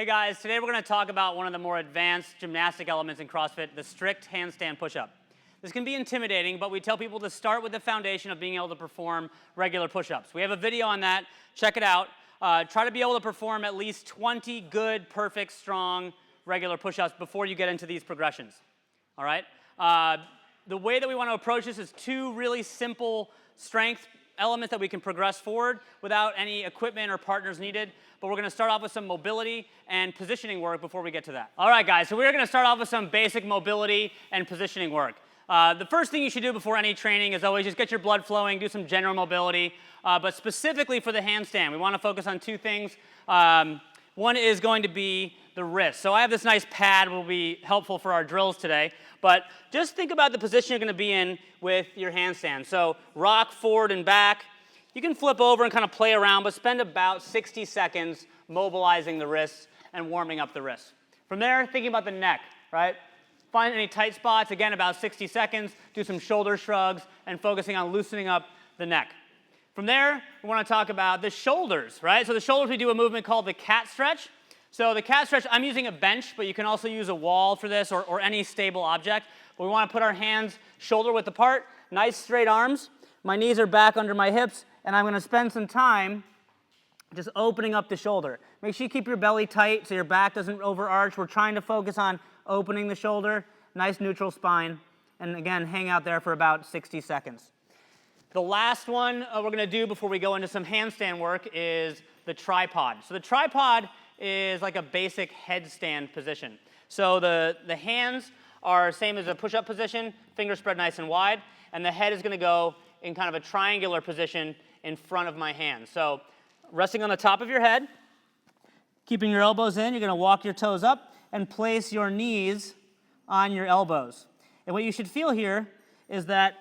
Hey guys, today we're going to talk about one of the more advanced gymnastic elements in CrossFit, the strict handstand push-up. This can be intimidating, but we tell people to start with the foundation of being able to perform regular push-ups. We have a video on that. Check it out. Try to be able to perform at least 20 good, perfect, strong, regular push-ups before you get into these progressions. All right? The way that we want to approach this is two really simple strength elements that we can progress forward without any equipment or partners needed. But we're going to start off with some mobility and positioning work before we get to that. All right, guys, so we're going to start off with some basic mobility and positioning work. The first thing you should do before any training is always just get your blood flowing, do some general mobility. But specifically for the handstand, we want to focus on two things. One is going to be the wrist. So I have this nice pad that will be helpful for our drills today. But just think about the position you're going to be in with your handstand. So rock forward and back. You can flip over and kind of play around, but spend about 60 seconds mobilizing the wrists and warming up the wrists. From there, thinking about the neck, right? Find any tight spots, again, about 60 seconds. Do some shoulder shrugs and focusing on loosening up the neck. From there, we want to talk about the shoulders, right? So the shoulders, we do a movement called the cat stretch. So the cat stretch, I'm using a bench, but you can also use a wall for this or any stable object. But we want to put our hands shoulder width apart, nice straight arms. My knees are back under my hips, and I'm going to spend some time just opening up the shoulder. Make sure you keep your belly tight so your back doesn't overarch. We're trying to focus on opening the shoulder, nice neutral spine, and again, hang out there for about 60 seconds. The last one we're going to do before we go into some handstand work is the tripod. So the tripod is like a basic headstand position. So the hands are same as a push-up position, fingers spread nice and wide, and the head is going to go in kind of a triangular position in front of my hands. So resting on the top of your head, keeping your elbows in, you're going to walk your toes up and place your knees on your elbows. And what you should feel here is that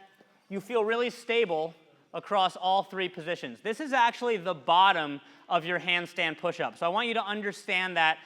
you feel really stable across all three positions. This is actually the bottom of your handstand push-up. So I want you to understand that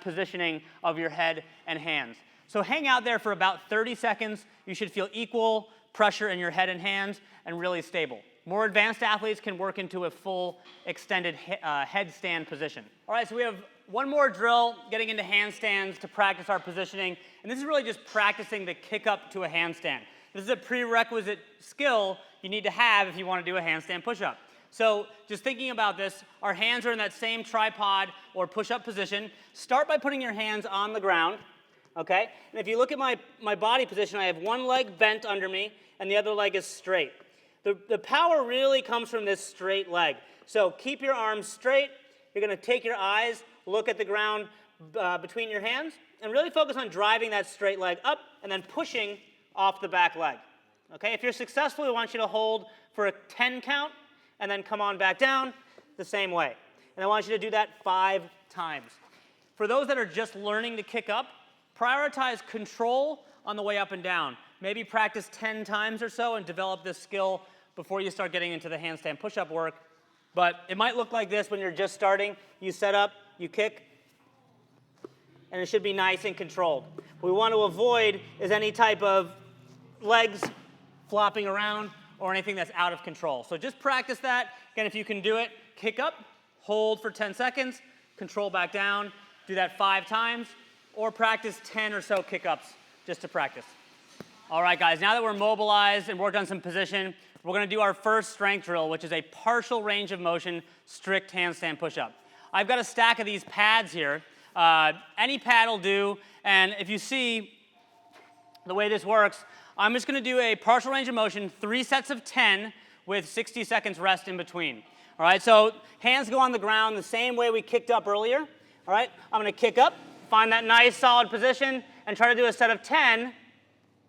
positioning of your head and hands. So hang out there for about 30 seconds. You should feel equal pressure in your head and hands and really stable. More advanced athletes can work into a full extended headstand position. All right, so we have one more drill getting into handstands to practice our positioning. And this is really just practicing the kick up to a handstand. This is a prerequisite skill you need to have if you want to do a handstand push-up. So just thinking about this, our hands are in that same tripod or push-up position. Start by putting your hands on the ground, okay? And if you look at my body position, I have one leg bent under me and the other leg is straight. The power really comes from this straight leg. So keep your arms straight. You're going to take your eyes, look at the ground between your hands, and really focus on driving that straight leg up and then pushing off the back leg. Okay? If you're successful, we want you to hold for a 10 count and then come on back down the same way. And I want you to do that 5 times. For those that are just learning to kick up, prioritize control on the way up and down. Maybe practice 10 times or so and develop this skill before you start getting into the handstand push-up work. But it might look like this when you're just starting. You set up, you kick, and it should be nice and controlled. What we want to avoid is any type of legs flopping around or anything that's out of control. So just practice that. Again, if you can do it, kick up, hold for 10 seconds, control back down, do that 5 times, or practice 10 or so kick-ups just to practice. All right, guys, now that we're mobilized and worked on some position, we're going to do our first strength drill, which is a partial range of motion, strict handstand push-up. I've got a stack of these pads here. Any pad will do, and if you see the way this works, I'm just going to do a partial range of motion, 3 sets of 10 with 60 seconds rest in between. All right, so hands go on the ground the same way we kicked up earlier. All right, I'm going to kick up, find that nice solid position, and try to do a set of 10,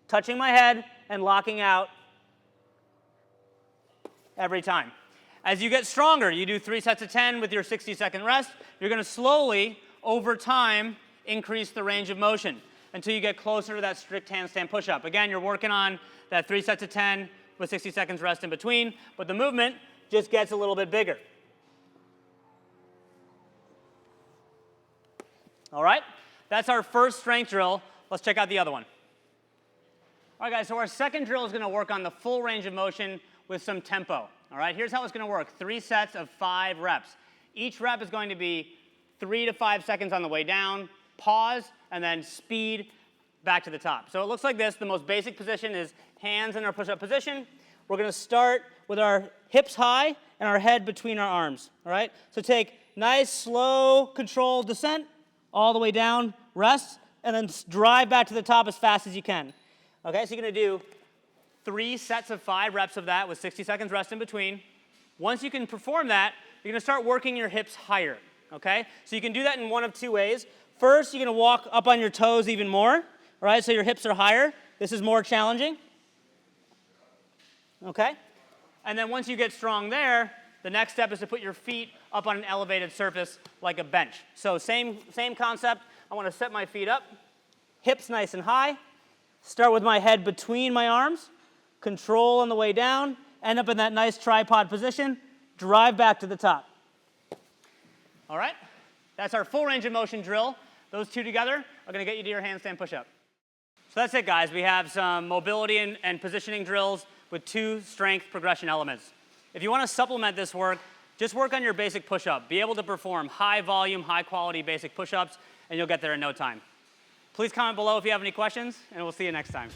touching my head and locking out every time. As you get stronger, you do 3 sets of 10 with your 60-second rest. You're going to slowly, over time, increase the range of motion until you get closer to that strict handstand push-up. Again, you're working on that 3 sets of 10 with 60 seconds rest in between, but the movement just gets a little bit bigger. All right? That's our first strength drill. Let's check out the other one. All right, guys, so our second drill is going to work on the full range of motion with some tempo. All right, here's how it's going to work. 3 sets of 5 reps. Each rep is going to be 3 to 5 seconds on the way down, pause, and then speed back to the top. So it looks like this. The most basic position is hands in our push-up position. We're going to start with our hips high and our head between our arms, all right? So take nice, slow, controlled descent all the way down, rest, and then drive back to the top as fast as you can. Okay, so you're going to do 3 sets of 5 reps of that with 60 seconds rest in between. Once you can perform that, you're going to start working your hips higher, okay? So you can do that in one of 2 ways. First, you're going to walk up on your toes even more, all right, so your hips are higher. This is more challenging, okay? And then once you get strong there, the next step is to put your feet up on an elevated surface like a bench. So same concept. I want to set my feet up, hips nice and high, start with my head between my arms, control on the way down, end up in that nice tripod position, drive back to the top. All right? That's our full range of motion drill. Those 2 together are going to get you to your handstand push-up. So that's it, guys. We have some mobility and positioning drills with 2 strength progression elements. If you want to supplement this work, just work on your basic push-up. Be able to perform high volume, high quality basic push-ups, and you'll get there in no time. Please comment below if you have any questions, and we'll see you next time.